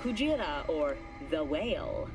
Kujira, or the whale.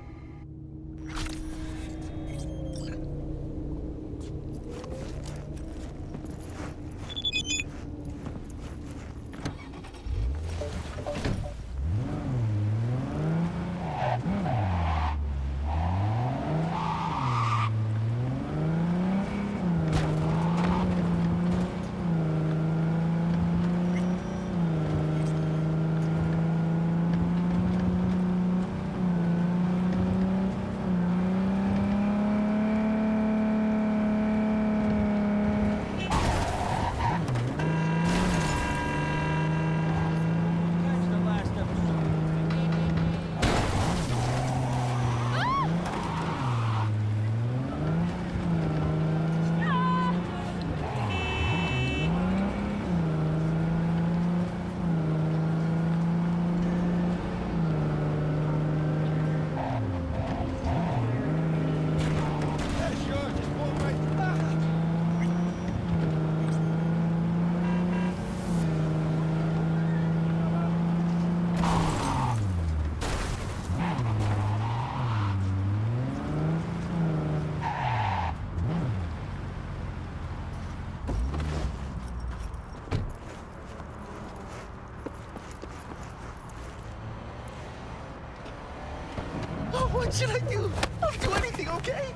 What should I do? I'll do anything, okay?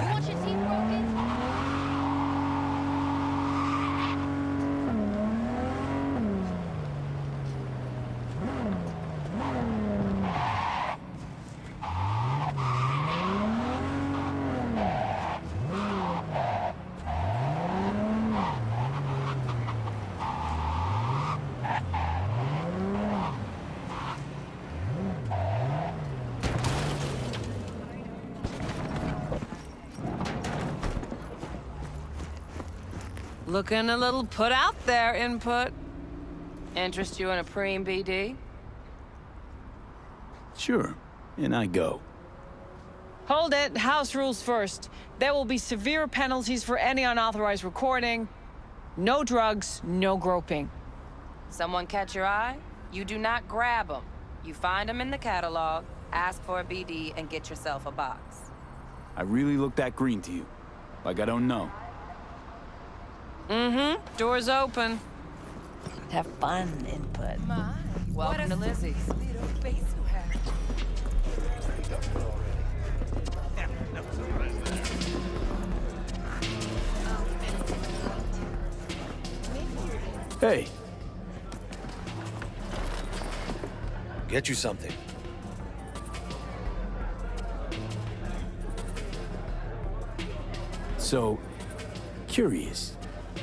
You want your teeth broken? Looking a little put out there, Input. Interest you in a preem BD? Sure, and I go. Hold it. House rules first. There will be severe penalties for any unauthorized recording. No drugs, no groping. Someone catch your eye? You do not grab them. You find them in the catalog, ask for a BD, and get yourself a box. I really look that green to you. Like I don't know. Mm-hmm. Door's open. Have fun, Input. My, Welcome to Lizzie's. little face you have. Hey, Get you something. so, curious.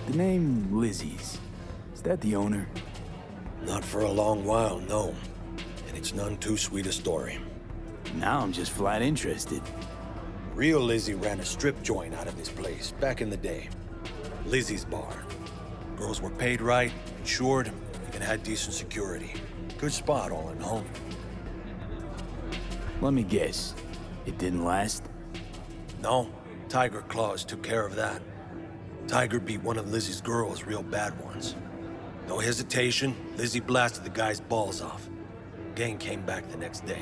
The name Lizzie's, is that the owner? Not for a long while, no. And it's none too sweet a story. Now I'm just flat interested. Real Lizzie ran a strip joint out of this place back in the day. Lizzie's Bar. Girls were paid right, insured, even had decent security. Good spot all in all. Let me guess. It didn't last? No, Tiger Claws took care of that. Tiger beat one of Lizzie's girls real bad once. No hesitation, Lizzie blasted the guy's balls off. Gang came back the next day.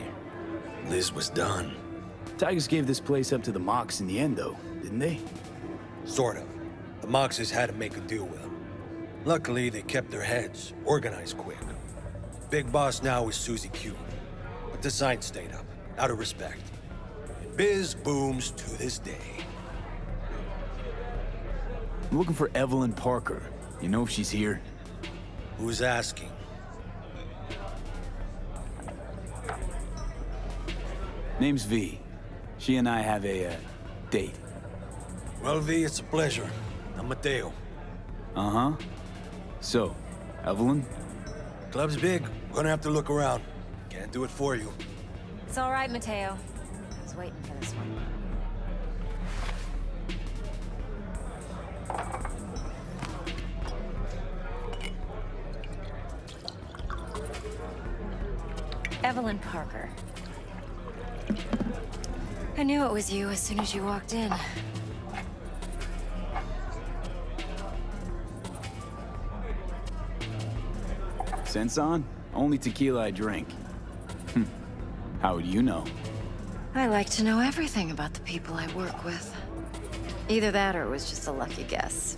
Liz was done. Tigers gave this place up to the Mox in the end, though, didn't they? Sort of. The Moxes had to make a deal with them. Luckily, they kept their heads, organized quick. Big boss now is Susie Q. But the sign stayed up, out of respect. And biz booms to this day. I'm looking for Evelyn Parker. You know if she's here? Who's asking? Name's V. She and I have a, date. Well, V, it's a pleasure. I'm Mateo. Uh-huh. So, Evelyn? Club's big. Gonna have to look around. Can't do it for you. It's all right, Mateo. I was waiting for this one. Evelyn Parker. I knew it was you as soon as you walked in. Sense on? Only tequila I drink. How would you know? I like to know everything about the people I work with. Either that or it was just a lucky guess.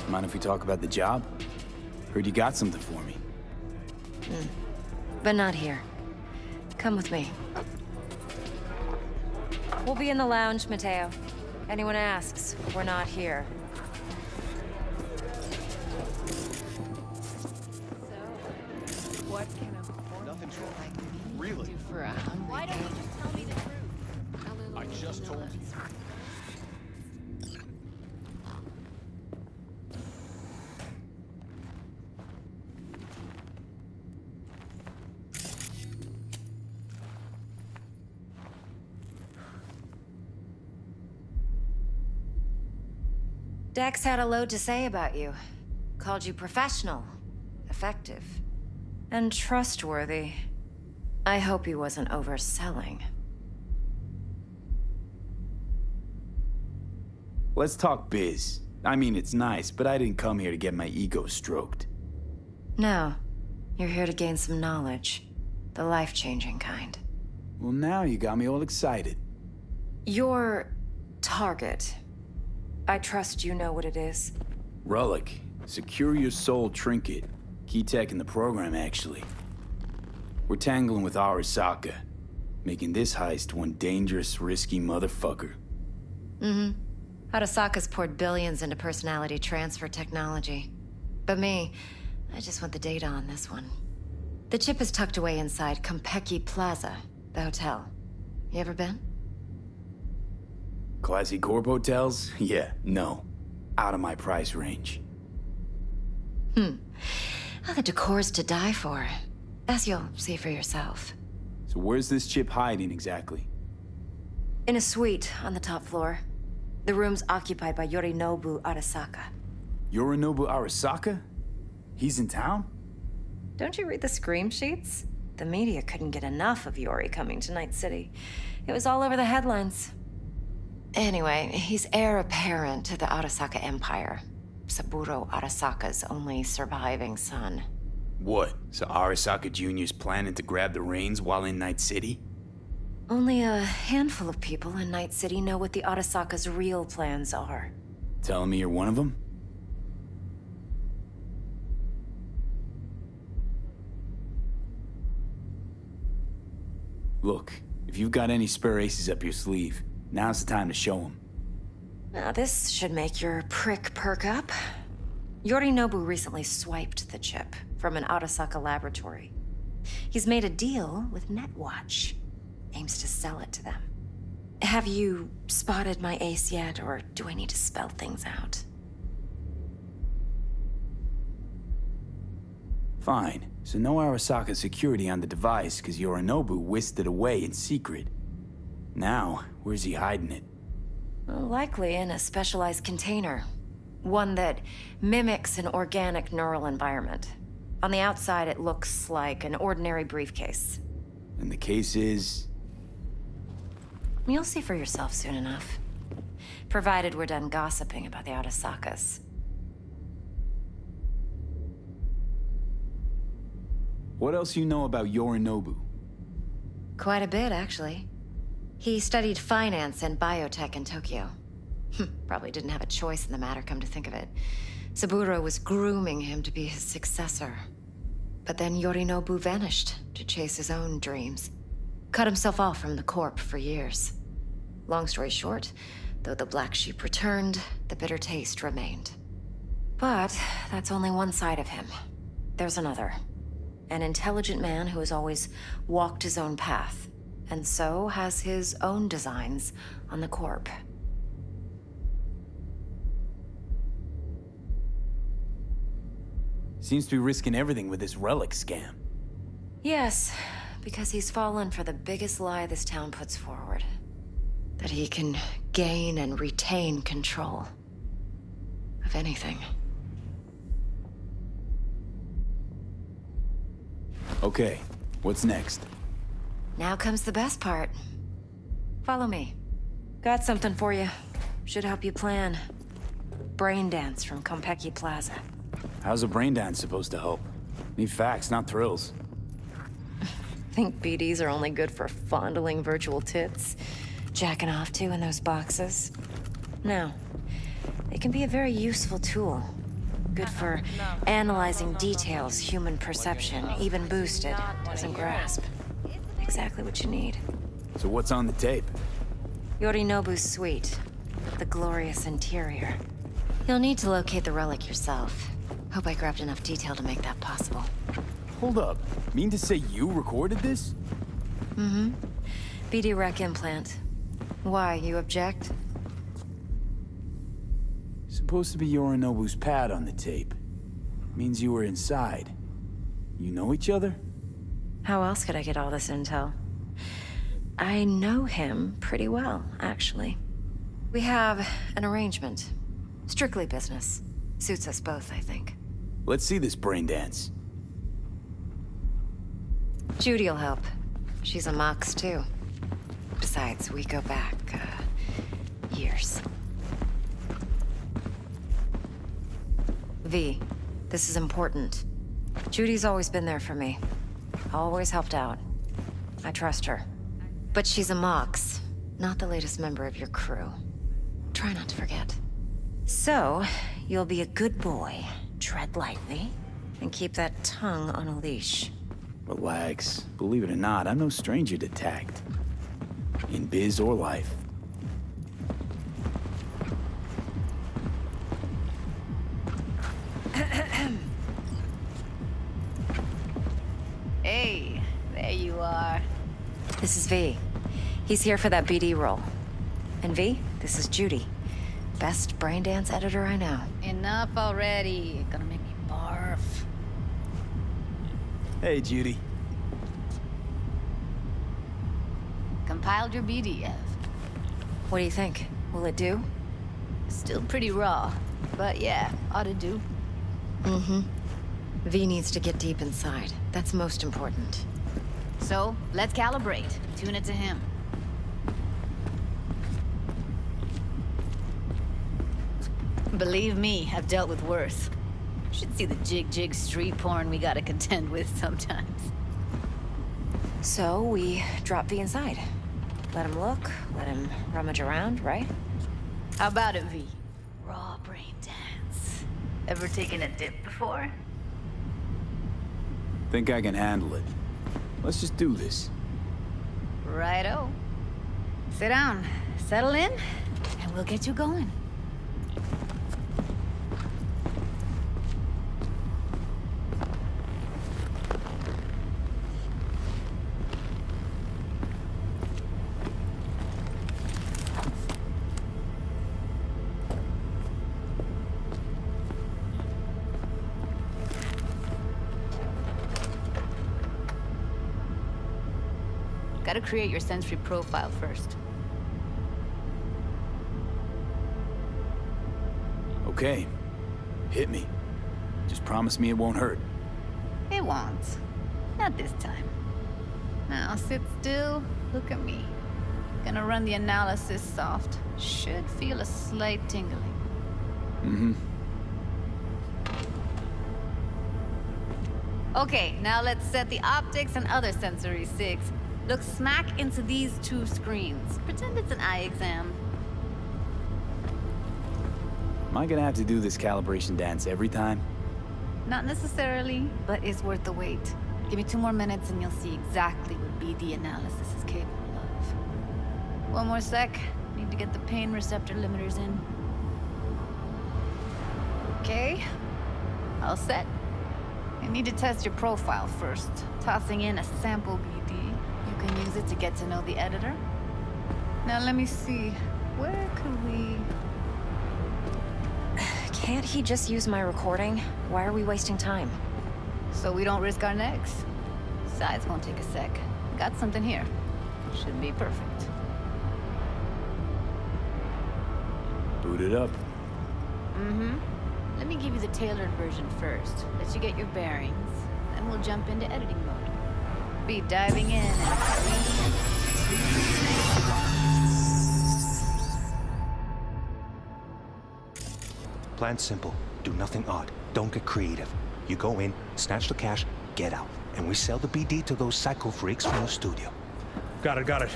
Mind if we talk about the job? Heard you got something for me. But not here. Come with me. We'll be in the lounge, Mateo. Anyone asks, we're not here. What can a foreigner like me Really? do for a hungry Why don't guy? you just tell me the truth? I just told you. Dex had a load to say about you. Called you professional, effective, and trustworthy. I hope he wasn't overselling. Let's talk biz. I mean, it's nice, but I didn't come here to get my ego stroked. No, you're here to gain some knowledge. The life-changing kind. Well, now you got me all excited. Your target. I trust you know what it is. Relic. Secure your soul trinket. Key tech in the program, actually. We're tangling with Arasaka, making this heist one dangerous, risky motherfucker. Arasaka's poured billions into personality transfer technology. But me, I just want the data on this one. The chip is tucked away inside Konpeki Plaza, the hotel. You ever been? Classy corp hotels? Yeah, no. Out of my price range. Oh, the decor's to die for. As you'll see for yourself. So where's this chip hiding exactly? In a suite on the top floor. The room's occupied by Yorinobu Arasaka. Yorinobu Arasaka? He's in town? Don't you read the scream sheets? The media couldn't get enough of Yori coming to Night City. It was all over the headlines. Anyway, he's heir apparent to the Arasaka Empire. Saburo Arasaka's only surviving son. What? So Arasaka Jr.'s planning to grab the reins while in Night City? Only a handful of people in Night City know what the Arasaka's real plans are. Telling me you're one of them? Look, if you've got any spare aces up your sleeve, now's the time to show them. Now this should make your prick perk up. Yorinobu recently swiped the chip from an Arasaka laboratory. He's made a deal with Netwatch. Aims to sell it to them. Have you spotted my ace yet, or do I need to spell things out? Fine. So no Arasaka security on the device because Yorinobu whisked it away in secret. Now, where's he hiding it? Well, likely in a specialized container. One that mimics an organic neural environment. On the outside, it looks like an ordinary briefcase. And the case is... You'll see for yourself soon enough. Provided we're done gossiping about the Arasakas. What else you know about Yorinobu? Quite a bit, actually. He studied finance and biotech in Tokyo. Probably didn't have a choice in the matter, come to think of it. Saburo was grooming him to be his successor. But then Yorinobu vanished to chase his own dreams. Cut himself off from the Corp for years. Long story short, though the black sheep returned, the bitter taste remained. But that's only one side of him. There's another. An intelligent man who has always walked his own path, and so has his own designs on the Corp. Seems to be risking everything with this relic scam. Yes, because he's fallen for the biggest lie this town puts forward. That he can gain and retain control of anything. Okay, what's next? Now comes the best part. Follow me. Got something for you. Should help you plan. Brain dance from Konpeki Plaza. How's a brain dance supposed to help? Need facts, not thrills. Think BDs are only good for fondling virtual tits? Jacking off to in those boxes? No. They can be a very useful tool. Good for analyzing details human perception, even boosted, doesn't grasp. Exactly what you need. So what's on the tape? Yorinobu's suite. The glorious interior. You'll need to locate the relic yourself. Hope I grabbed enough detail to make that possible. Hold up. Mean to say you recorded this? Mm-hmm. BD rec implant. Why, you object? Supposed to be Yorinobu's pad on the tape. Means you were inside. You know each other? How else could I get all this intel? I know him pretty well, actually. We have an arrangement. Strictly business. Suits us both, I think. Let's see this brain dance. Judy'll help. She's a Mox, too. Besides, we go back, years. V, this is important. Judy's always been there for me. Always helped out. I trust her. But she's a Mox, not the latest member of your crew. Try not to forget. So, you'll be a good boy, tread lightly, and keep that tongue on a leash. Relax. Believe it or not, I'm no stranger to tact. In biz or life. Hey, there you are. This is V. He's here for that BD role. And V, this is Judy. Best brain dance editor I know. Enough already. Gonna make me barf. Hey, Judy. Compiled your BDF. What do you think? Will it do? Still pretty raw, but yeah, ought to do. Mm-hmm. V needs to get deep inside. That's most important. So, let's calibrate. Tune it to him. Believe me, I've dealt with worse. Should see the jig street porn we gotta contend with sometimes. So we drop V inside. Let him look, let him rummage around, right? How about it, V? Raw brain dance. Ever taken a dip before? Think I can handle it. Let's just do this. Righto. Sit down, settle in, and we'll get you going. Gotta create your sensory profile first. Okay. Hit me. Just promise me it won't hurt. It won't. Not this time. Now sit still, look at me. Gonna run the analysis soft. Should feel a slight tingling. Mm-hmm. Okay, now let's set the optics and other sensory sigs. Look smack into these two screens. Pretend it's an eye exam. Am I gonna have to do this calibration dance every time? Not necessarily, but it's worth the wait. Give me 2 more minutes and you'll see exactly what BD analysis is capable of. 1 more sec. Need to get the pain receptor limiters in. Okay. All set. I need to test your profile first. Tossing in a sample BD. You can use it to get to know the editor. Now let me see. Where could we... Can't he just use my recording? Why are we wasting time? So we don't risk our necks. Besides, won't take a sec. Got something here. Should be perfect. Boot it up. Mm-hmm. Let me give you the tailored version first. Let you get your bearings. Then we'll jump into editing mode. Be diving in and... Plan simple. Do nothing odd. Don't get creative. You go in, snatch the cash, get out. And we sell the BD to those psycho freaks from the studio. Got it.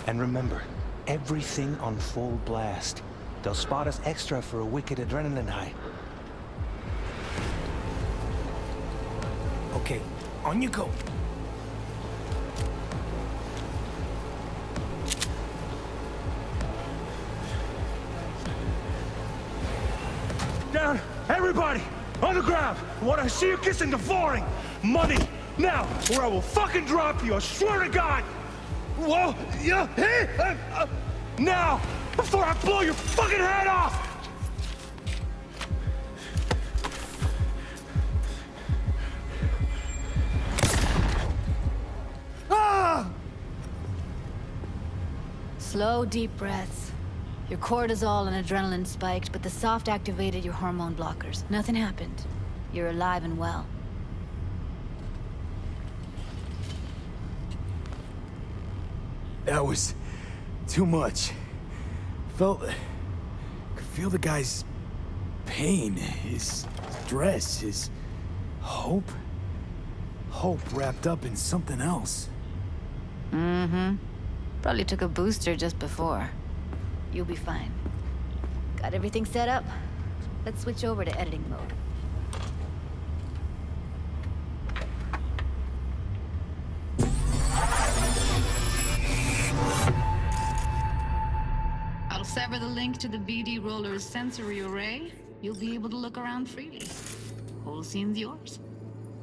And remember, everything on full blast. They'll spot us extra for a wicked adrenaline high. Okay, on you go. Down! Everybody! On the ground! I want to see you kissing the flooring! Money! Now! Or I will fucking drop you! I swear to God! Whoa! Yeah! Hey! Now! Before I blow your fucking head off! Ah! Slow, deep breaths. Your cortisol and adrenaline spiked, but the soft activated your hormone blockers. Nothing happened. You're alive and well. That was too much. Could feel the guy's pain, his stress, his hope. Hope wrapped up in something else. Mm-hmm. Probably took a booster just before. You'll be fine. Got everything set up? Let's switch over to editing mode. I'll sever the link to the BD Roller's sensory array. You'll be able to look around freely. Whole scene's yours.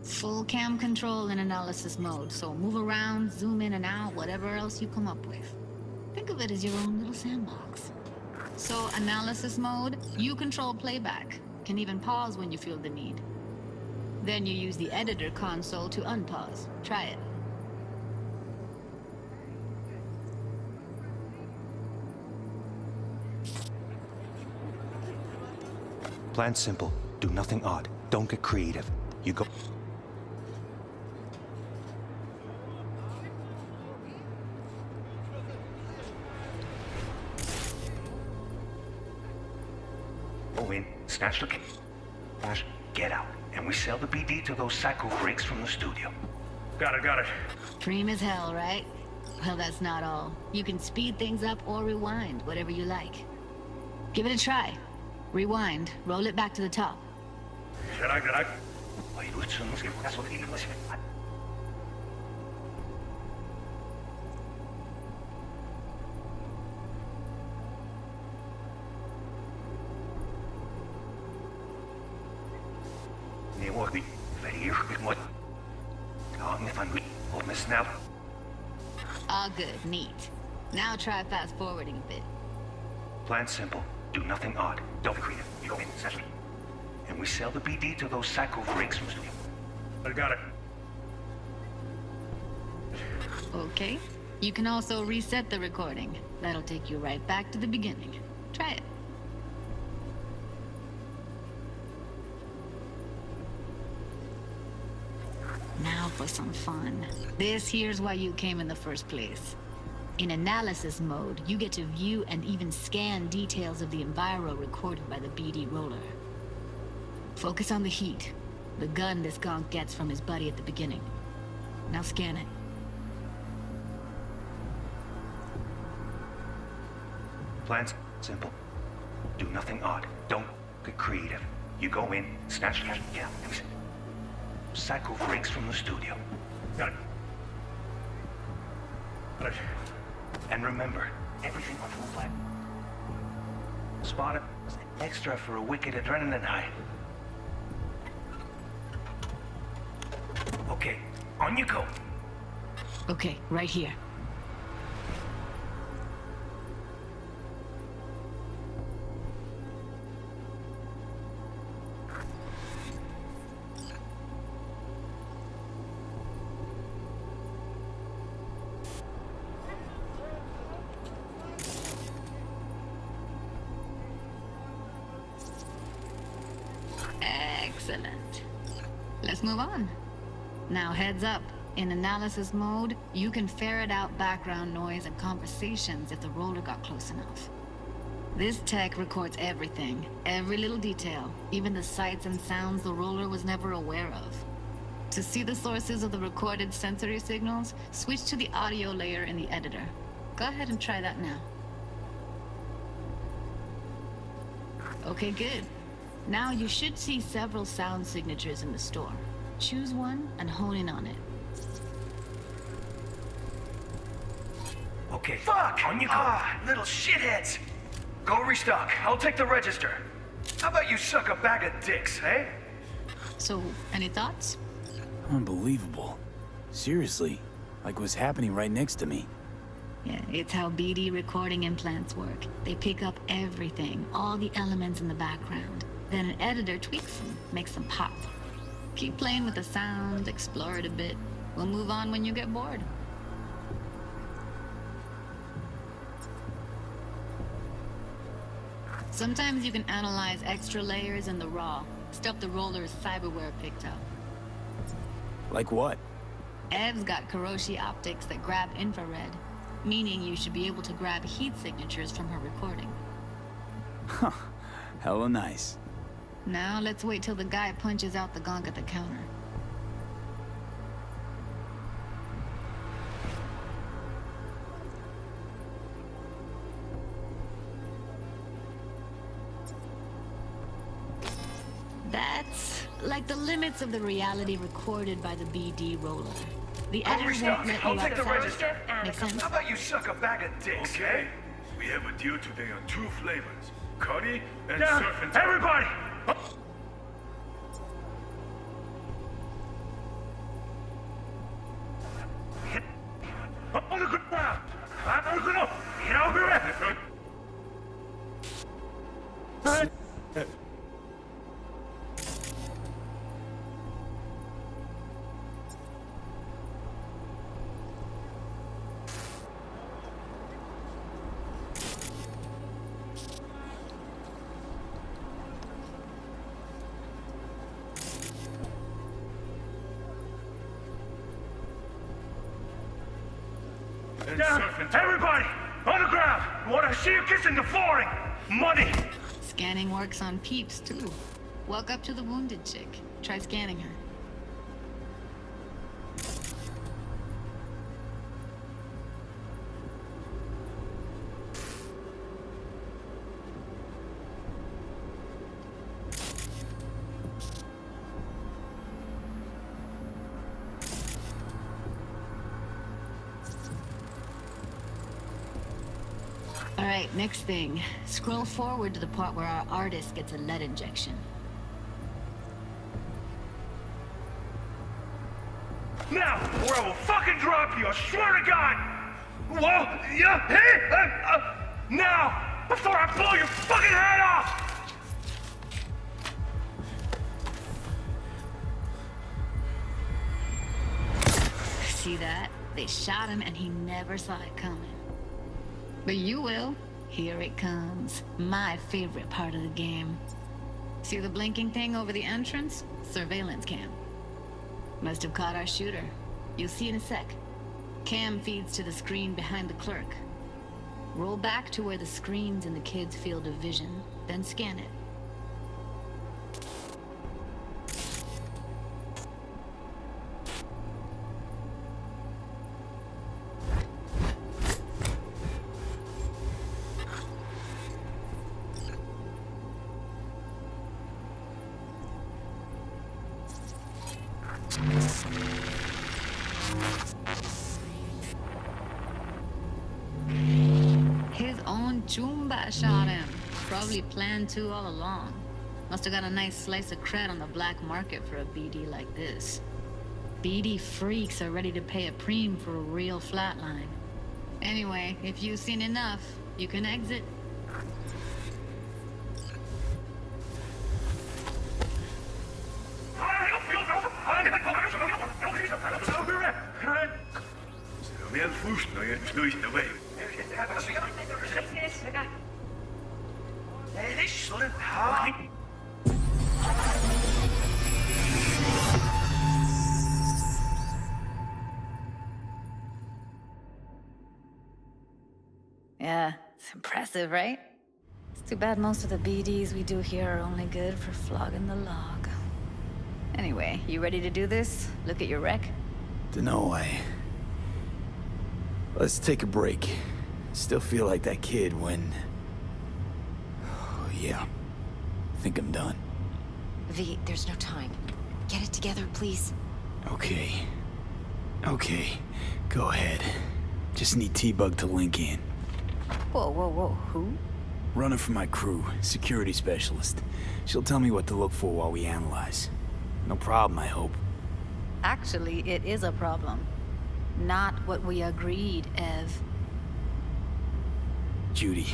Full cam control in analysis mode, so move around, zoom in and out, whatever else you come up with. Think of it as your own little sandbox. So, analysis mode, you control playback. Can even pause when you feel the need. Then you use the editor console to unpause. Try it. Plan simple. Do nothing odd. Don't get creative. You go... Go in, snatch the cash, get out. And we sell the BD to those psycho freaks from the studio. Got it. Dream as hell, right? Well, that's not all. You can speed things up or rewind, whatever you like. Give it a try. Rewind, roll it back to the top. All good, neat. Now try fast forwarding a bit. Plan simple. Do nothing odd. Don't be creative. You go in, snatch me. And we sell the BD to those psycho freaks from the studio. I got it. Okay. You can also reset the recording. That'll take you right back to the beginning. Try it. Now for some fun. This here's why you came in the first place. In analysis mode, you get to view and even scan details of the enviro recorded by the BD roller. Focus on the heat, the gun this gonk gets from his buddy at the beginning. Now scan it. Plan's simple. Do nothing odd. Don't get creative. You go in, snatch the cash, get out. Psycho freaks from the studio. Got it. And remember, everything on full flat. Spotted extra for a wicked adrenaline high. Okay, on you go. Okay, right here. Excellent. Let's move on. Now heads up. In analysis mode, you can ferret out background noise and conversations if the roller got close enough. This tech records everything, every little detail, even the sights and sounds the roller was never aware of. To see the sources of the recorded sensory signals, switch to the audio layer in the editor. Go ahead and try that now. Okay, good. Now you should see several sound signatures in the store. Choose one and hone in on it. Okay. Fuck! On you go. Little shitheads! Go restock. I'll take the register. How about you suck a bag of dicks, eh? So, any thoughts? Unbelievable. Seriously, like what's happening right next to me. Yeah, it's how BD recording implants work. They pick up everything, all the elements in the background. Then an editor tweaks them, makes them pop. Keep playing with the sound, explore it a bit. We'll move on when you get bored. Sometimes you can analyze extra layers in the raw, stuff the roller's cyberware picked up. Like what? Ev's got Kiroshi optics that grab infrared, meaning you should be able to grab heat signatures from her recording. Huh. Hella nice. Now let's wait till the guy punches out the gong at the counter. That's like the limits of the reality recorded by the BD roller. The Go editor restock. won't let I'll you take the outside. register. Make sense? How about you suck a bag of dicks, eh? We have a deal today on 2 flavors, curry and Down! surf and turf. Everybody! On the ground! I'm gonna get over it! Down! Everybody! On the ground! I want to see you kissing the flooring! Money! Scanning works on peeps, too. Walk up to the wounded chick. Try scanning her. Alright, next thing. Scroll forward to the part where our artist gets a lead injection. Now, or I will fucking drop you, I swear to God! Whoa! Yeah! Hey! Now! Before I blow your fucking head off! See that? They shot him and he never saw it coming. But you will. Here it comes. My favorite part of the game. See the blinking thing over the entrance? Surveillance cam. Must have caught our shooter. You'll see in a sec. Cam feeds to the screen behind the clerk. Roll back to where the screen's in the kid's field of vision, then scan it. His own Chumba shot him. Probably planned to all along. Must have got a nice slice of cred on the black market for a BD like this. BD freaks are ready to pay a preem for a real flatline. Anyway, if you've seen enough, you can exit. Mehr Fuß, jetzt durch den Weg. Yeah, it's impressive, right? Too bad most of the BDs we do here are only good for flogging the log. Anyway, you ready to do this? Look at your wreck? Dunno, Let's take a break. Still feel like that kid when... Oh, yeah. Think I'm done. V, there's no time. Get it together, please. Okay. Okay. Go ahead. Just need T-Bug to link in. Whoa, whoa, whoa, who? Runner for my crew, security specialist. She'll tell me what to look for while we analyze. No problem, I hope. Actually, it is a problem. Not what we agreed, Ev. Judy,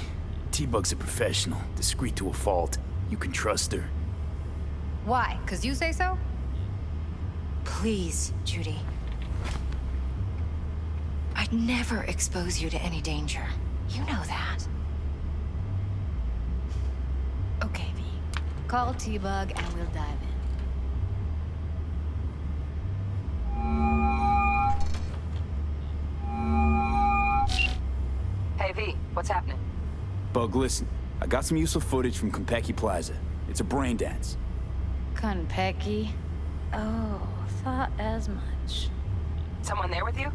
T-Bug's a professional, discreet to a fault. You can trust her. Why? 'Cause you say so? Please, Judy. I'd never expose you to any danger. You know that. Okay, V. Call T-Bug and we'll dive in. Hey, V, what's happening? Bug, listen. I got some useful footage from Konpeki Plaza. It's a brain dance. Konpeki? Oh, thought as much. Someone there with you?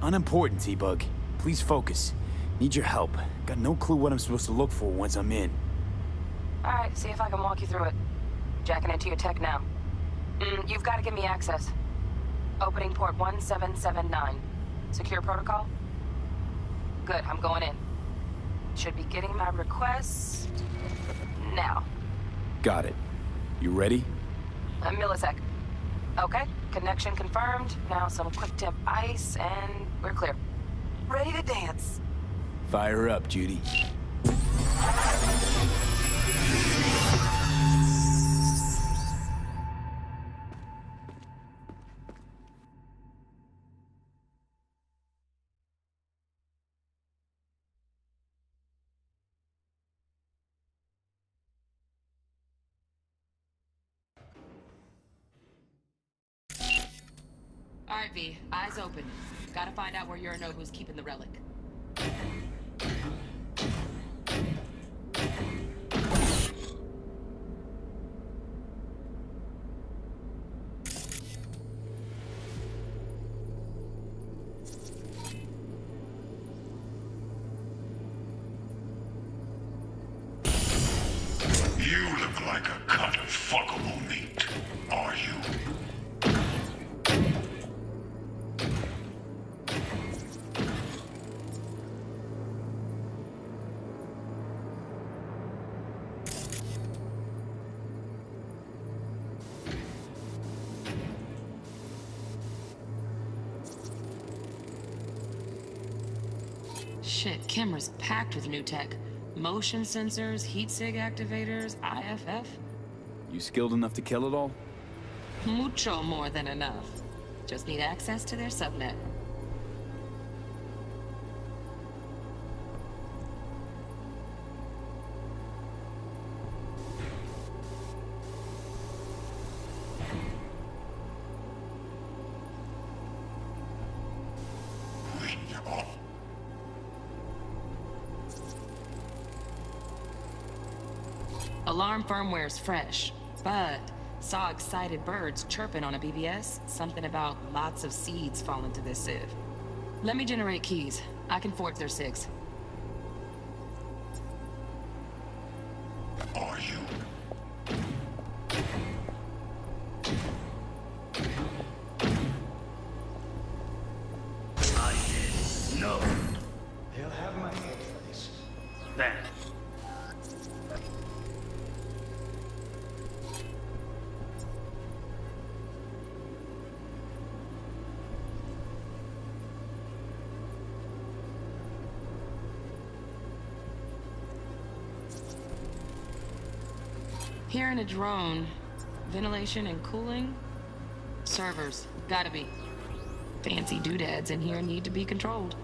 Unimportant, T-Bug. Please focus. Need your help. Got no clue what I'm supposed to look for once I'm in. All right, see if I can walk you through it. Jacking into your tech now. You've got to give me access. Opening port 1779. Secure protocol? Good, I'm going in. Should be getting my request... now. Got it. You ready? A millisec. Okay, connection confirmed. Now some quick temp ice, and we're clear. Ready to dance. Fire up, Judy. All right, V. Eyes open. Gotta find out where Yorinobu's keeping the relic. You look like a cut of fuckable meat, are you? Shit, camera's packed with new tech. Motion sensors, heat sig activators, IFF. You skilled enough to kill it all? Mucho more than enough. Just need access to their subnet. Alarm firmware's fresh, but saw excited birds chirping on a BBS. Something about lots of seeds falling to this sieve. Let me generate keys. I can forge their SIGs. Are you? I did. No. They'll have my head for this. Then. Here in a drone, ventilation and cooling, servers, gotta be. Fancy doodads in here need to be controlled.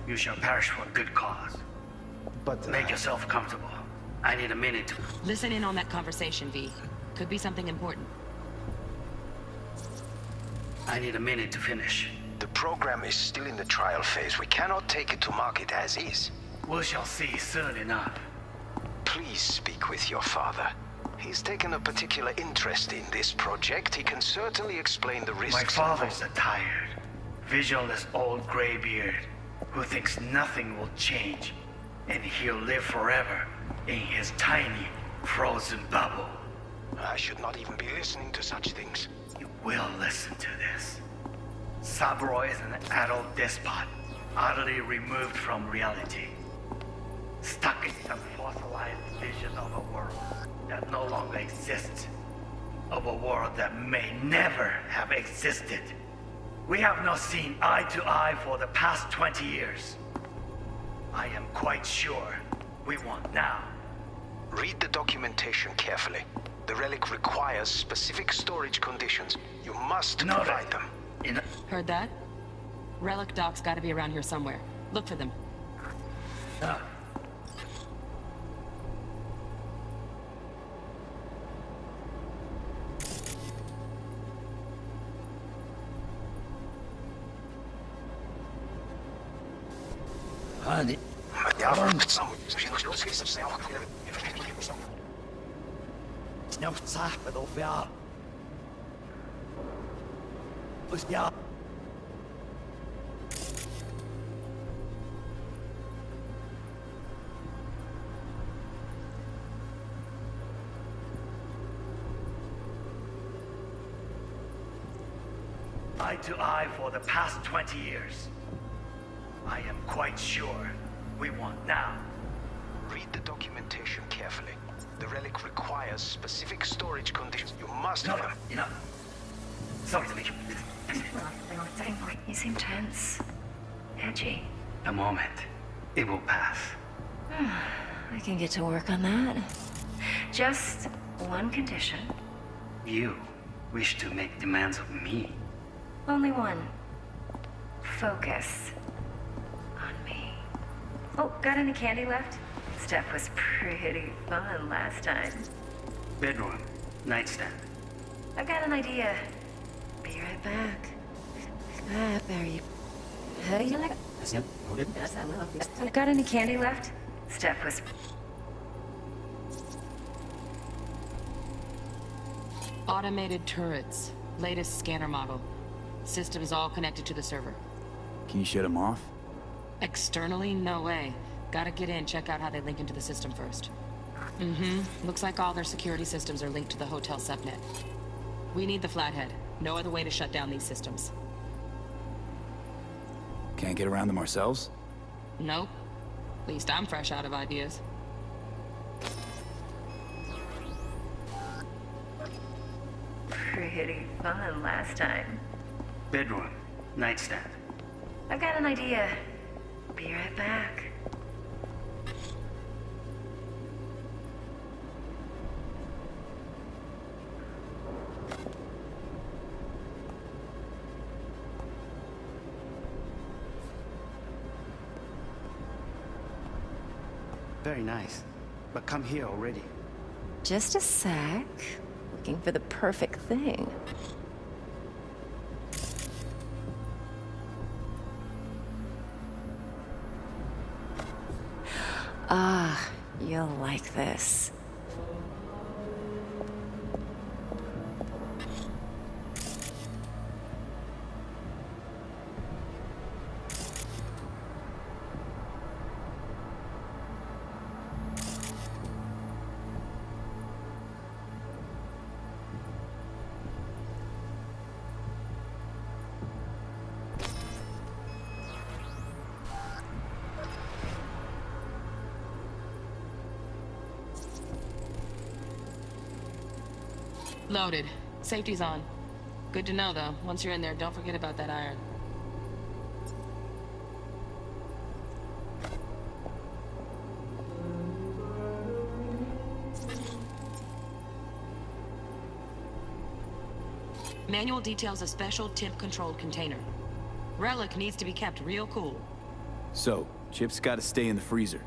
You shall perish for a good cause. But make yourself comfortable. I need a minute to... Listen in on that conversation, V. Could be something important. I need a minute to finish. The program is still in the trial phase. We cannot take it to market as is. We shall see soon enough. Please speak with your father. He's taken a particular interest in this project. He can certainly explain the risks. My father's a tired, visionless old graybeard who thinks nothing will change, and he'll live forever in his tiny, frozen bubble. I should not even be listening to such things. You will listen to this. Saburo is an adult despot, utterly removed from reality. Stuck in some fossilized vision of a world that no longer exists. Of a world that may never have existed. We have not seen eye to eye for the past 20 years. I am quite sure we want now. Read the documentation carefully. The relic requires specific storage conditions. You must provide them. Heard that? Relic doc's gotta be around here somewhere. Look for them. Honey. Snel صاحب الضياء. وسيا. Eye to eye for the past 20 years. I am quite sure we want now. Read the documentation carefully. The relic requires specific storage conditions. You must have them. Enough. Sorry, You seem tense. Edgy. A moment. It will pass. I can get to work on that. Just one condition. You wish to make demands of me. Only one. Focus on me. Oh, got any candy left? Stuff was pretty fun last time. Bedroom. Nightstand. I've got an idea. Be right back. Barry. Got any candy left? Stuff was... Automated turrets. Latest scanner model. Systems all connected to the server. Can you shut them off? Externally, no way. Gotta get in, check out how they link into the system first. Looks like all their security systems are linked to the hotel subnet. We need the flathead. No other way to shut down these systems. Can't get around them ourselves? Nope. At least I'm fresh out of ideas. Pretty fun last time. Bedroom. Nightstand. I've got an idea. Be right back. Very nice. But come here already. Just a sec. Looking for the perfect thing. Ah, you'll like this. Loaded. Safety's on. Good to know, though. Once you're in there, don't forget about that iron. Manual details a special temp-controlled container. Relic needs to be kept real cool. So, Chip's gotta stay in the freezer.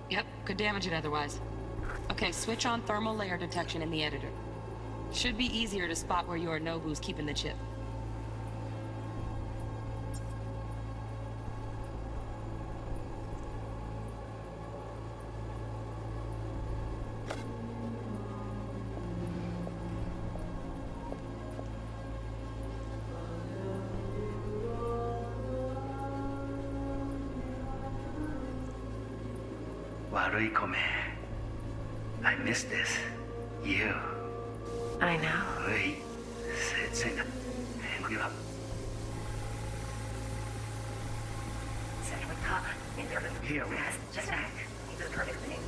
Yep, could damage it otherwise. Okay, switch on thermal layer detection in the editor. Should be easier to spot where Yorinobu's keeping the chip. Waruikome. I miss this. You. I know. Wait. Say that. Hang you up. Here, just act. It's the perfect thing.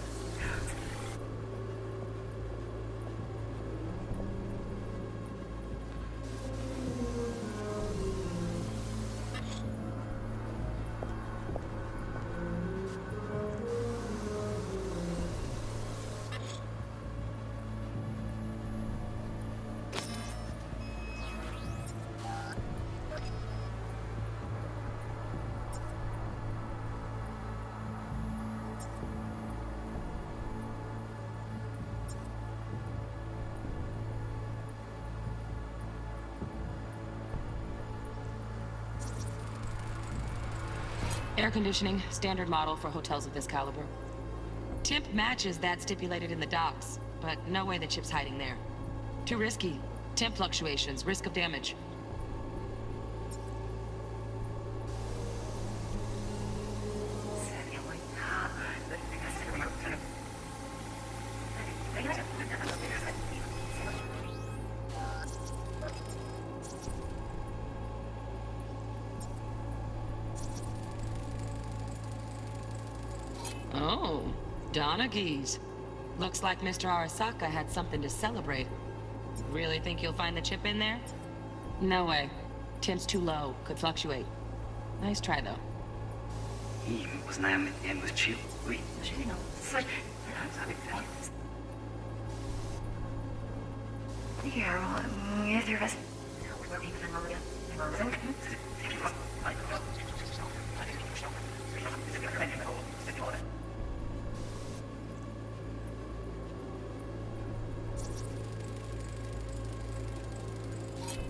Air conditioning, standard model for hotels of this caliber. Temp matches that stipulated in the docs, but no way the chip's hiding there. Too risky. Temp fluctuations, risk of damage. Oh, Donaghy's. Looks like Mr. Arasaka had something to celebrate. Really think you'll find the chip in there? No way. Temp's too low. Could fluctuate. Nice try, though. He was not in with you. Wait, you know,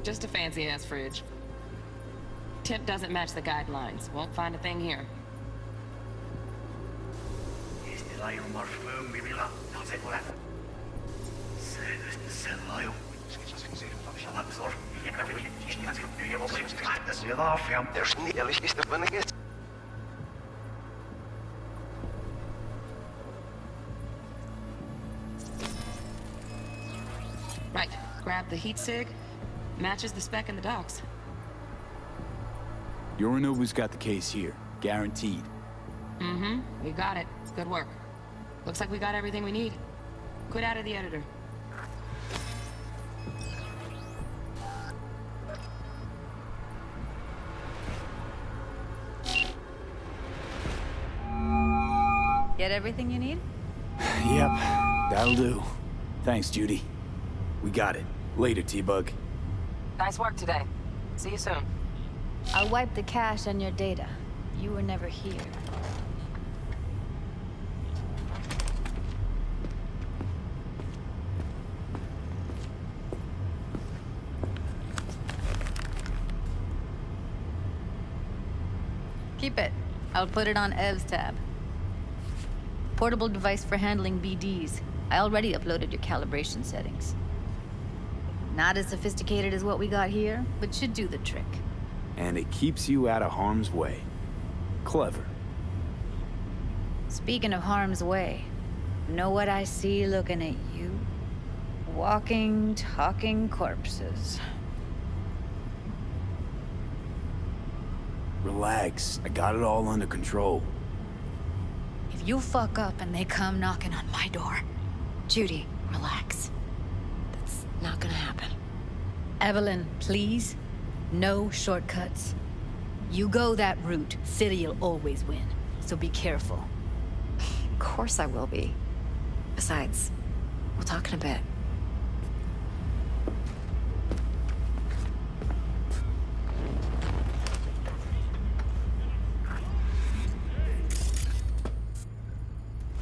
Just a fancy-ass fridge. Temp doesn't match the guidelines. Won't find a thing here. There's nearly just Right. Grab the heat sig. Matches the spec in the docs. Yorinobu's got the case here. Guaranteed. Mm-hmm. We got it. Good work. Looks like we got everything we need. Quit out of the editor. Get everything you need? Yep, that'll do. Thanks, Judy. We got it. Later, T-Bug. Nice work today. See you soon. I'll wipe the cache on your data. You were never here. Keep it. I'll put it on Ev's tab. Portable device for handling BDs. I already uploaded your calibration settings. Not as sophisticated as what we got here, but should do the trick. And it keeps you out of harm's way. Clever. Speaking of harm's way, know what I see looking at you? Walking, talking corpses. Relax. I got it all under control. If you fuck up and they come knocking on my door... Judy, relax. That's not gonna happen. Evelyn, please. No shortcuts. You go that route, City'll always win. So be careful. Of course I will be. Besides, we'll talk in a bit.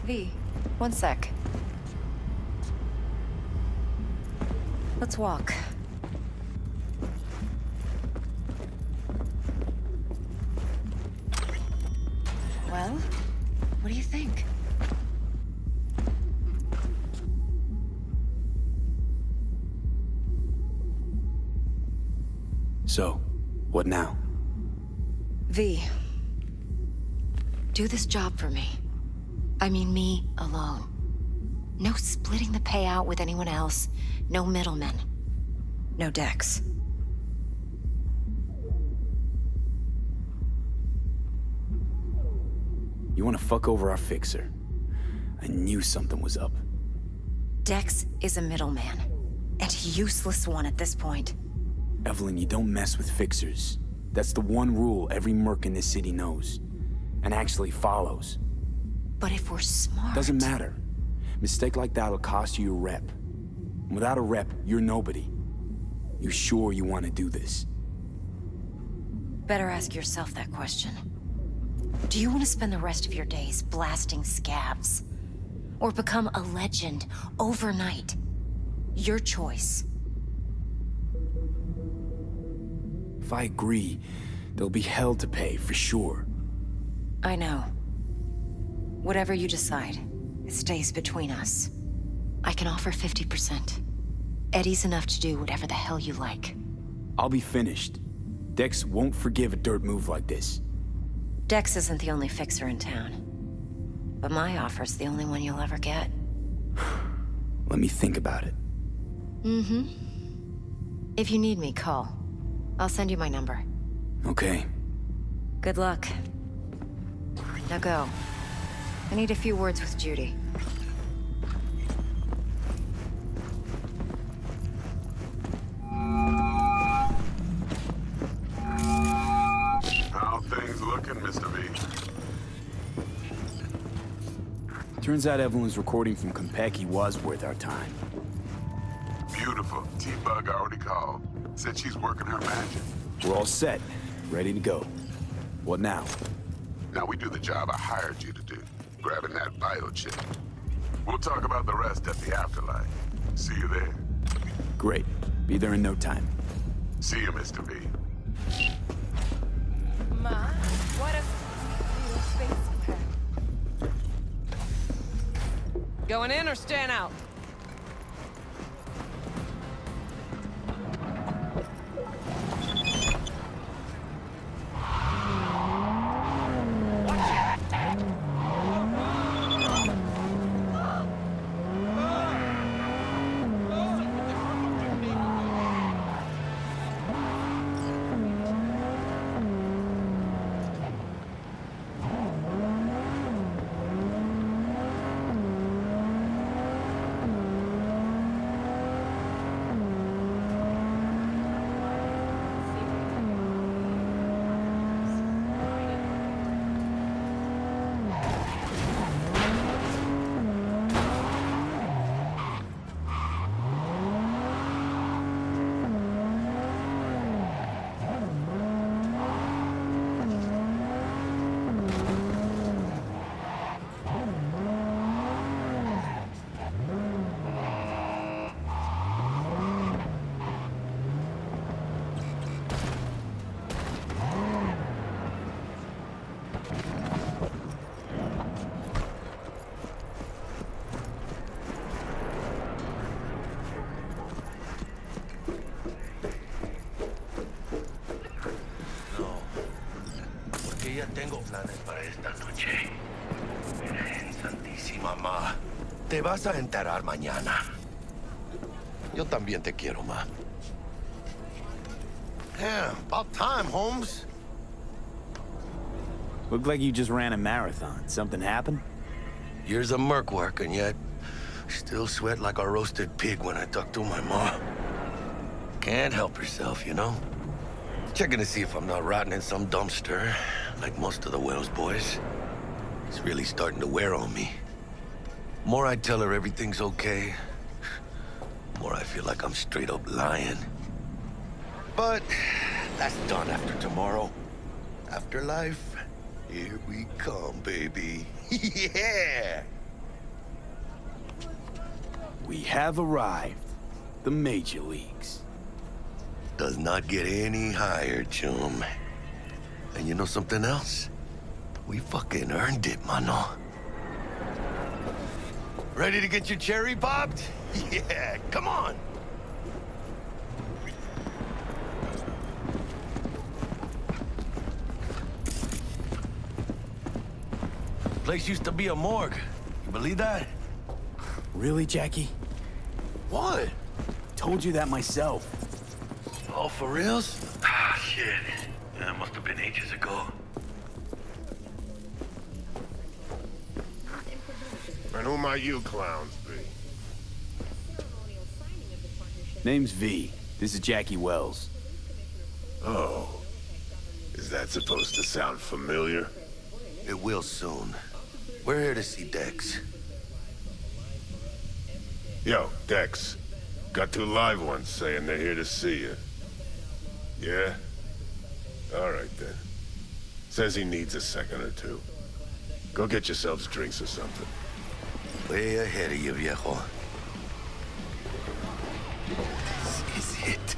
V, one sec. Let's walk. Well, what do you think? So, what now? V, do this job for me. I mean me alone. No splitting the payout with anyone else. No middlemen. No Dex. You want to fuck over our fixer? I knew something was up. Dex is a middleman. And a useless one at this point. Evelyn, you don't mess with fixers. That's the one rule every merc in this city knows. And actually follows. But if we're smart... Doesn't matter. Mistake like that'll cost you your rep. And without a rep, you're nobody. You sure you want to do this? Better ask yourself that question. Do you want to spend the rest of your days blasting scabs? Or become a legend overnight? Your choice. If I agree, there'll be hell to pay, for sure. I know. Whatever you decide, it stays between us. I can offer 50%. Eddie's enough to do whatever the hell you like. I'll be finished. Dex won't forgive a dirt move like this. Dex isn't the only fixer in town. But my offer's the only one you'll ever get. Let me think about it. Mm-hmm. If you need me, call. I'll send you my number. Okay. Good luck. Now go. I need a few words with Judy. How things looking, Mr. V? Turns out Evelyn's recording from Konpeki was worth our time. Beautiful. T-Bug already called. Said she's working her magic. We're all set. Ready to go. What now? Now we do the job I hired you to do. Grabbing that biochip. We'll talk about the rest at the afterlife. See you there. Great. Be there in no time. See you, Mr. V. Ma, what a little spacecraft. Going in or staying out? Ya tengo planes para esta noche. Virgen Santísima, ma. Te vas a enterar mañana. Yo también te quiero, ma. Yeah, about time, Holmes. Looked like you just ran a marathon. Something happened? Years of merc work, and yet still sweat like a roasted pig when I talk to my ma. Can't help herself, you know? Checking to see if I'm not rotting in some dumpster, like most of the Wells boys. It's really starting to wear on me. More I tell her everything's okay, more I feel like I'm straight up lying. But that's done after tomorrow. Afterlife, here we come, baby. Yeah! We have arrived. The major leagues. Does not get any higher, chum. And you know something else? We fucking earned it, mano. Ready to get your cherry popped? Yeah, come on! Place used to be a morgue. You believe that? Really, Jackie? What? Told you that myself. Oh, for reals? Ah, shit. That must have been ages ago. And who might you clowns be? Name's V. This is Jackie Wells. Oh. Is that supposed to sound familiar? It will soon. We're here to see Dex. Yo, Dex. Got 2 live ones saying they're here to see you. Yeah? All right, then. Says he needs a second or two. Go get yourselves drinks or something. Way ahead of you, viejo. This is it.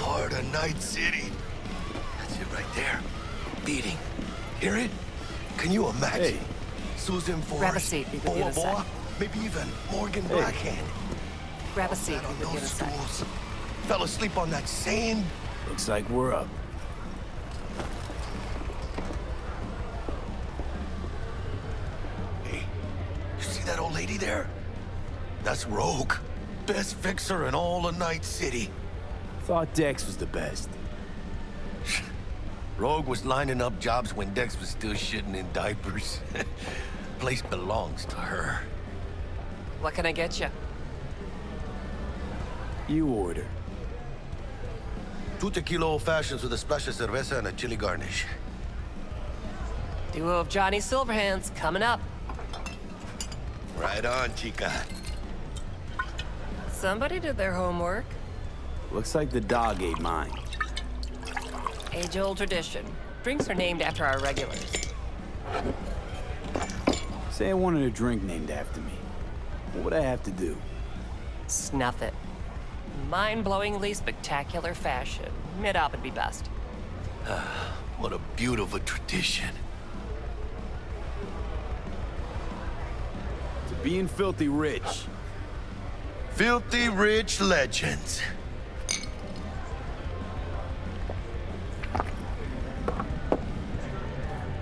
Heart of Night City. That's it right there. Beating. Hear it? Can you imagine? Hey. Susan Forrest, Grab a seat, we can Boa get a Boa, sec. maybe even Morgan Blackhand. Grab a seat, Sat on we can get a those sec. stools. Fell asleep on that sand. Looks like we're up. Hey, you see that old lady there? That's Rogue. Best fixer in all of Night City. Thought Dex was the best. Rogue was lining up jobs when Dex was still shitting in diapers. Place belongs to her. What can I get you? You order. 2 tequila old fashions with a splash of cerveza and a chili garnish. Duo of Johnny Silverhands coming up. Right on, chica. Somebody did their homework. Looks like the dog ate mine. Age-old tradition. Drinks are named after our regulars. Say I wanted a drink named after me. What would I have to do? Snuff it. Mind-blowingly spectacular fashion. Mid-op would be best. What a beautiful tradition. To being filthy rich. Filthy rich legends.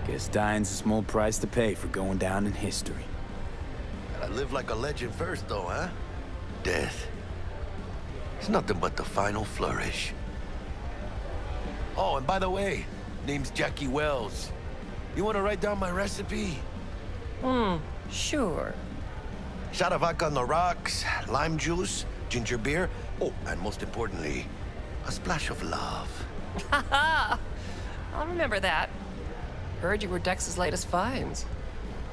Guess dying's a small price to pay for going down in history. Gotta live like a legend first, though, huh? Death. It's nothing but the final flourish. Oh, and by the way, name's Jackie Wells. You wanna write down my recipe? Sure. Shot of vodka on the rocks, lime juice, ginger beer. Oh, and most importantly, a splash of love. I'll remember that. Heard you were Dex's latest finds.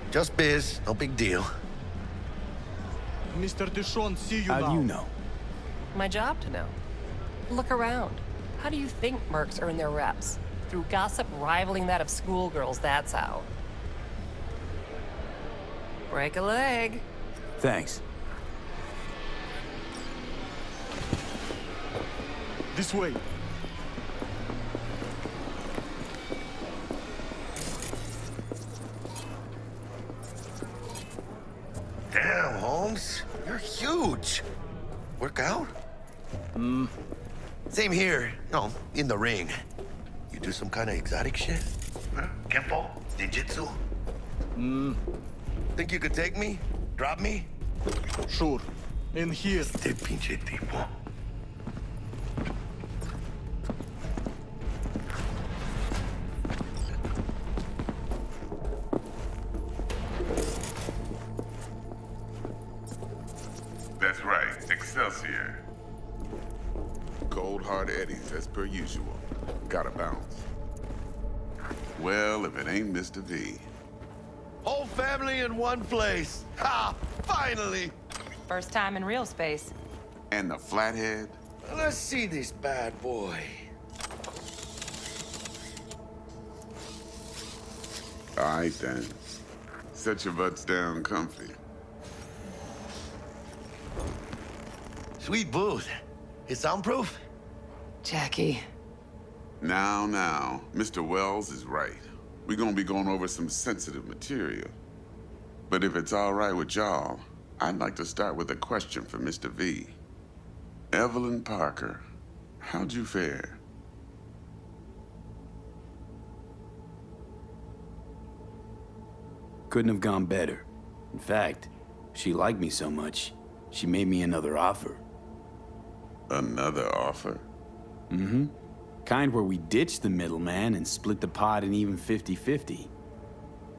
Just biz, no big deal. Mr. Dishon, see you How now. do you know? My job to know. Look around. How do you think mercs earn their reps? Through gossip rivaling that of schoolgirls, that's how. Break a leg. Thanks. This way. Damn, Holmes. You're huge. Work out? Same here. No, in the ring. You do some kind of exotic shit? Kempo? Ninjutsu? Think you could take me? Drop me? Sure. In here. Este pinche tipo. That's right, Excelsior. Cold hard eddies as per usual. Gotta bounce. Well, if it ain't Mr. V. Whole family in one place. Ha! Finally! First time in real space. And the flathead? Let's see this bad boy. All right, then. Set your butts down comfy. Sweet booth. It's soundproof? Jackie. Now, Mr. Wells is right. We're gonna be going over some sensitive material. But if it's all right with y'all, I'd like to start with a question for Mr. V. Evelyn Parker, how'd you fare? Couldn't have gone better. In fact, she liked me so much, she made me another offer. Another offer? Mm-hmm. Kind where we ditch the middleman and split the pot in even 50-50.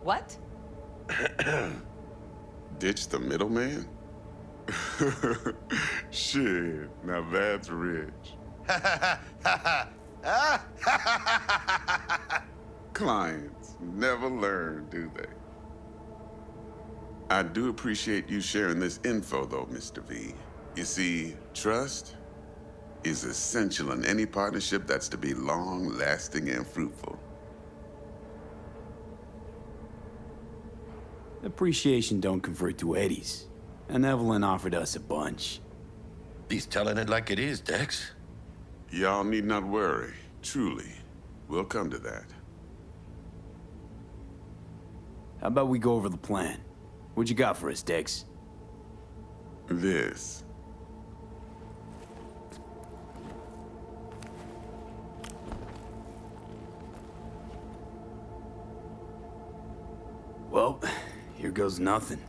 What? Ditch the middleman? Shit, now that's rich. Clients never learn, do they? I do appreciate you sharing this info, though, Mr. V. You see, trust is essential in any partnership that's to be long-lasting and fruitful. Appreciation don't convert to eddies, and Evelyn offered us a bunch. He's telling it like it is, Dex. Y'all need not worry. Truly, we'll come to that. How about we go over the plan? What you got for us, Dex? This. Well, here goes nothing.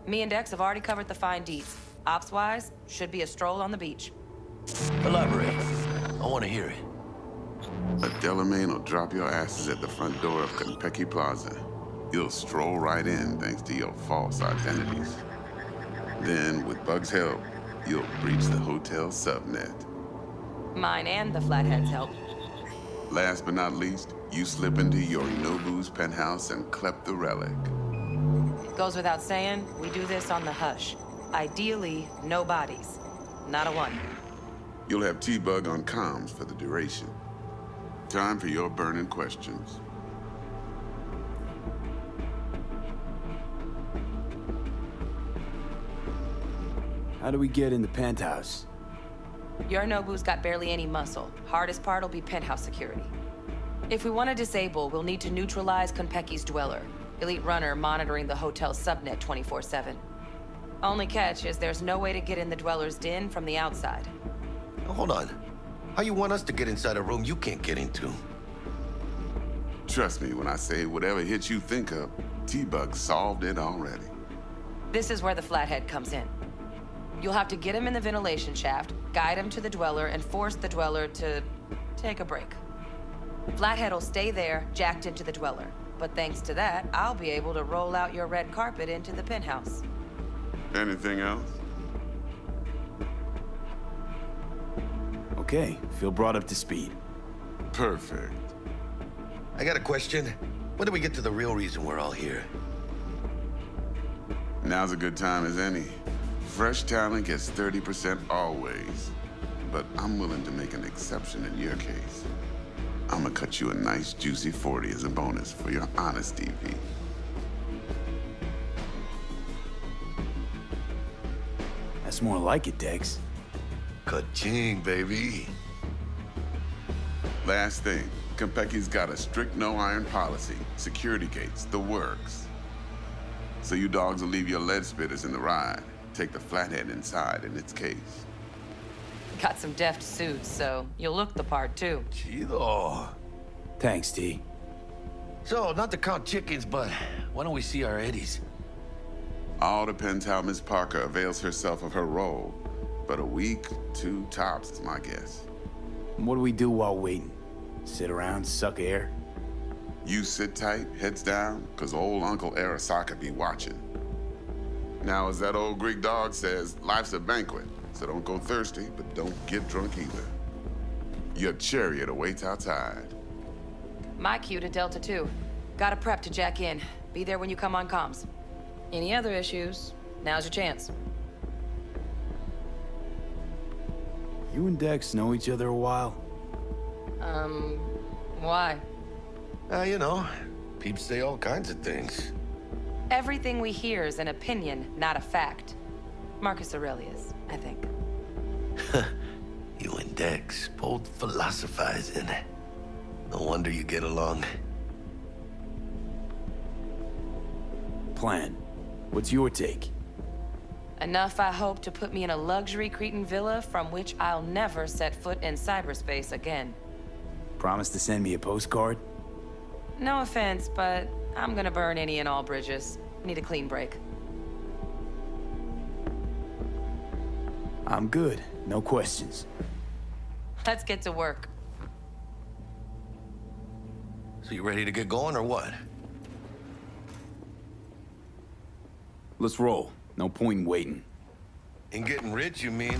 Me and Dex have already covered the fine deeds. Ops-wise, should be a stroll on the beach. Elaborate. I want to hear it. A Delamain will drop your asses at the front door of Konpeki Plaza. You'll stroll right in thanks to your false identities. Then, with Bug's help, you'll breach the hotel subnet. Mine and the Flathead's help. Last but not least, you slip into your Nobu's penthouse and clep the relic. Goes without saying, we do this on the hush. Ideally, no bodies. Not a one. You'll have T-Bug on comms for the duration. Time for your burning questions. How do we get in the penthouse? Your Nobu's got barely any muscle. Hardest part'll be penthouse security. If we want to disable, we'll need to neutralize Konpeki's dweller. Elite runner monitoring the hotel's subnet 24/7. Only catch is there's no way to get in the dweller's den from the outside. Hold on. How you want us to get inside a room you can't get into? Trust me when I say whatever hit you think of, T-Bug solved it already. This is where the Flathead comes in. You'll have to get him in the ventilation shaft, guide him to the dweller, and force the dweller to take a break. Flathead will stay there, jacked into the dweller. But thanks to that, I'll be able to roll out your red carpet into the penthouse. Anything else? Okay, feel brought up to speed. Perfect. I got a question. When do we get to the real reason we're all here? Now's a good time as any. Fresh talent gets 30% always. But I'm willing to make an exception in your case. I'm gonna cut you a nice juicy 40 as a bonus for your honesty, V. That's more like it, Dex. Ka-ching, baby. Last thing, Konpeki's got a strict no-iron policy. Security gates, the works. So you dogs will leave your lead spitters in the ride. Take the Flathead inside in its case. Got some deft suits, so you'll look the part, too. Chido. Thanks, T. So, not to count chickens, but why don't we see our eddies? All depends how Miss Parker avails herself of her role. But a week, 2 tops is my guess. What do we do while waiting? Sit around, suck air? You sit tight, heads down, cause old Uncle Arasaka be watching. Now, as that old Greek dog says, life's a banquet. So don't go thirsty, but don't get drunk either. Your chariot awaits outside. My cue to Delta 2. Gotta prep to jack in. Be there when you come on comms. Any other issues, now's your chance. You and Dex know each other a while? Why? You know, peeps say all kinds of things. Everything we hear is an opinion, not a fact. Marcus Aurelius, I think. You and Dex both philosophizing. No wonder you get along. Plan. What's your take? Enough, I hope, to put me in a luxury Cretan villa from which I'll never set foot in cyberspace again. Promise to send me a postcard? No offense, but I'm gonna burn any and all bridges. Need a clean break. I'm good. No questions. Let's get to work. So you ready to get going or what? Let's roll. No point in waiting. In getting rich, you mean?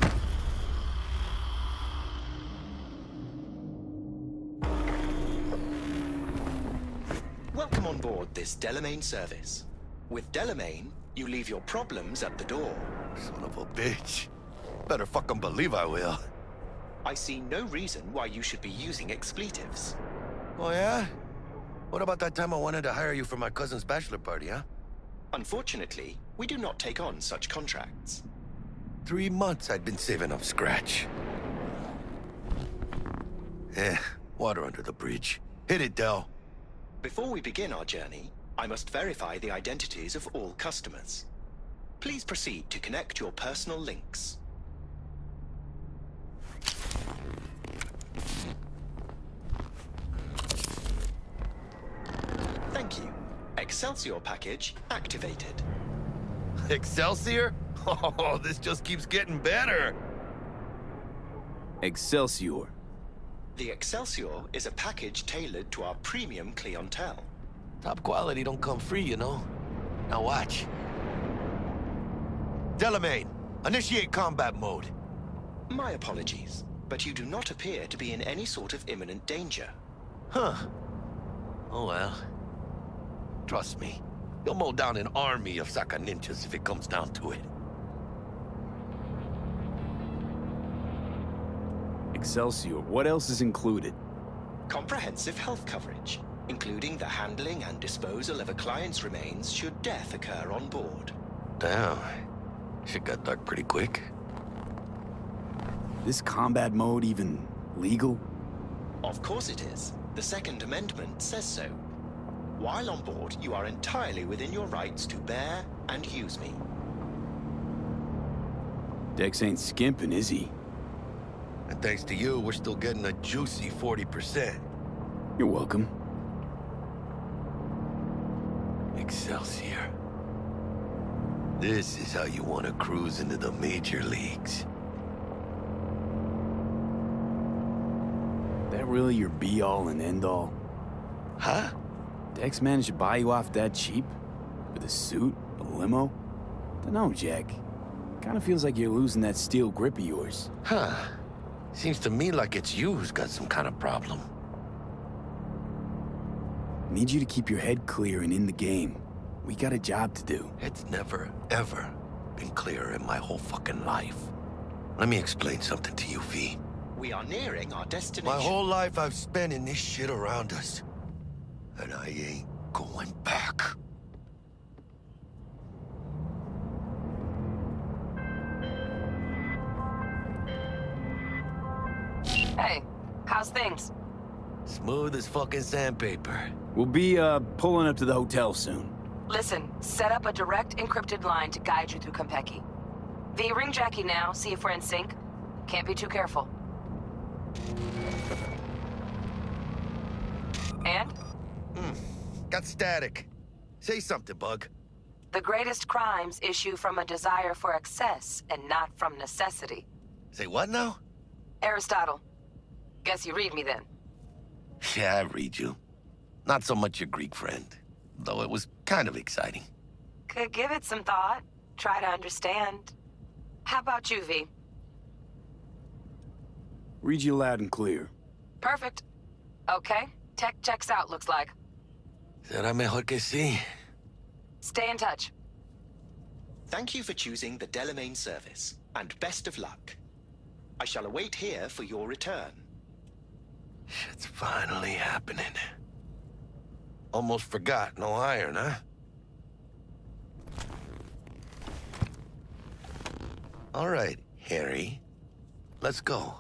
Welcome on board this Delamain service. With Delamain, you leave your problems at the door. Son of a bitch. Better fucking believe I will. I see no reason why you should be using expletives. Oh, yeah? What about that time I wanted to hire you for my cousin's bachelor party, huh? Unfortunately, we do not take on such contracts. 3 months I'd been saving up scratch. Water under the bridge. Hit it, Del. Before we begin our journey, I must verify the identities of all customers. Please proceed to connect your personal links. Thank you. Excelsior package activated. Excelsior? Oh, this just keeps getting better. Excelsior. The Excelsior is a package tailored to our premium clientele. Top quality don't come free, you know. Now watch. Delamain, initiate combat mode. My apologies, but you do not appear to be in any sort of imminent danger. Huh. Oh well. Trust me, you'll mow down an army of Saka ninjas if it comes down to it. Excelsior, what else is included? Comprehensive health coverage, including the handling and disposal of a client's remains should death occur on board. Damn. Shit got dark pretty quick. This combat mode even legal? Of course it is. The Second Amendment says so. While on board, you are entirely within your rights to bear and use me. Dex ain't skimping, is he? And thanks to you, we're still getting a juicy 40%. You're welcome. Excelsior. This is how you want to cruise into the major leagues. That really your be-all and end-all? Huh? Dex managed to buy you off that cheap? With a suit? A limo? Dunno, Jack. Kinda feels like you're losing that steel grip of yours. Huh. Seems to me like it's you who's got some kind of problem. Need you to keep your head clear and in the game. We got a job to do. It's never, ever been clearer in my whole fucking life. Let me explain something to you, V. We are nearing our destination. My whole life I've spent in this shit around us. And I ain't going back. Hey, how's things? Smooth as fucking sandpaper. We'll be, pulling up to the hotel soon. Listen, set up a direct encrypted line to guide you through Konpeki. V, ring Jackie now, see if we're in sync. Can't be too careful. And? Got static. Say something, Bug. The greatest crimes issue from a desire for excess and not from necessity. Say what now? Aristotle. Guess you read me then. Yeah, I read you. Not so much your Greek friend, though it was kind of exciting. Could give it some thought. Try to understand. How about you, V? Read you loud and clear. Perfect. Okay, tech checks out, looks like. Será mejor que sí. Stay in touch. Thank you for choosing the Delamain service, and best of luck. I shall await here for your return. Shit's finally happening. Almost forgot, no iron, huh? All right, Harry. Let's go.